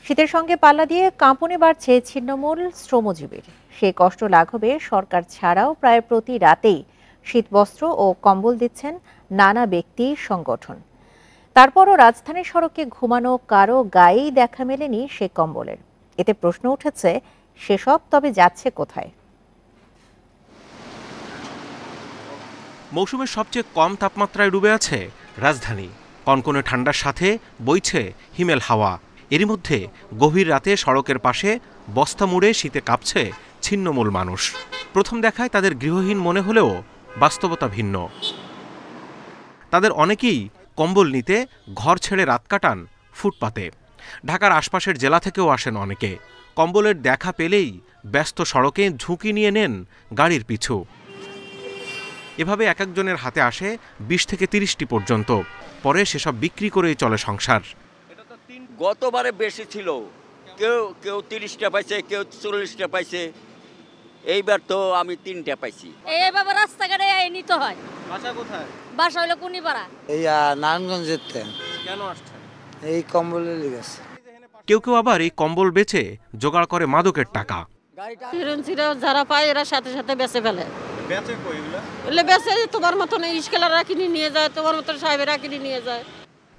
শীতের সঙ্গে পাল্লা দিয়ে কাঁপুনি বাড়ছে ছিন্নমূল শ্রমজীবীর। সেই কষ্ট লাঘবে সরকার ছাড়াও প্রায় প্রতি রাতেই শীতবস্ত্র ও কম্বল দিচ্ছেন নানা ব্যক্তি সংগঠন। তারপরও রাজধানীর সড়কে ঘুমানো কারো গায়েই দেখা মেলেনি সে কম্বলের। এতে প্রশ্ন উঠেছে, সেসব তবে যাচ্ছে কোথায়? মৌসুমের সবচেয়ে কম তাপমাত্রায় ডুবে আছে রাজধানী। কনকনে ঠান্ডার সাথে বইছে হিমেল হাওয়া। এরই মধ্যে গভীর রাতে সড়কের পাশে বস্তা মুড়ে শীতে কাঁপছে ছিন্নমূল মানুষ। প্রথম দেখায় তাদের গৃহহীন মনে হলেও বাস্তবতা ভিন্ন। তাদের অনেকেই কম্বল নিতে ঘর ছেড়ে রাত কাটান ফুটপাতে। ঢাকার আশপাশের জেলা থেকেও আসেন অনেকে। কম্বলের দেখা পেলেই ব্যস্ত সড়কে ঝুঁকি নিয়ে নেন গাড়ির পিছু। এভাবে এক একজনের হাতে আসে ২০ থেকে ৩০টি পর্যন্ত। পরে সেসব বিক্রি করেই চলে সংসার। গতবারে বেশি ছিল, কেউ কেউ ৩০টা পাইছে, কেউ ৪০টা পাইছে। এইবার তো আমি ৩টা পাইছি। এইভাবে রাস্তাঘাটে নিতে হয়। বাসা কোথায়? বাসা হইলো কুনিপাড়া। এই নারায়ণগঞ্জের। কেন আসছেন? এই কম্বলের লেগেছে। কেউ কেউ আবার এই কম্বল বেচে জোগাড় করে মাদকের টাকা। যারা পায় এরা সাথে সাথে বেচে ফেলে। বেচে তোমার মতন ইস্কেলাররা কিনে নিয়ে যায়, তোমার মতন সাহেবেরা কিনে নিয়ে যায়।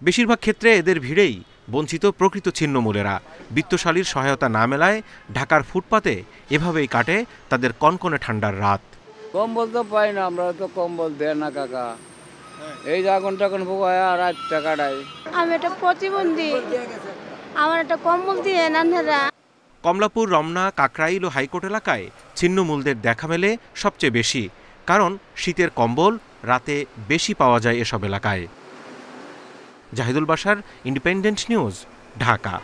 বেশিরভাগ ক্ষেত্রে এদের ভিড়েই বঞ্চিত প্রকৃত ছিন্নমূলেরা। বিত্তশালীর সহায়তা না মেলায় ঢাকার ফুটপাতে এভাবেই কাটে তাদের কনকনে ঠান্ডার রাত। কম্বল তো পাই না, আমরা তো কম্বল দেয় না কাকা। এই যে আগুন টাগুন পোকায় আর রাতটা কাটাই। আমি একটা প্রতিবন্ধী, আমার একটা কম্বল দিয়ে নান্ধারা। কমলাপুর, রমনা, কাকরাইল ও হাইকোর্ট এলাকায় ছিন্নমূলদের দেখা মেলে সবচেয়ে বেশি। কারণ শীতের কম্বল রাতে বেশি পাওয়া যায় এসব এলাকায়। Zahidul Bashar, independent news, Dhaka.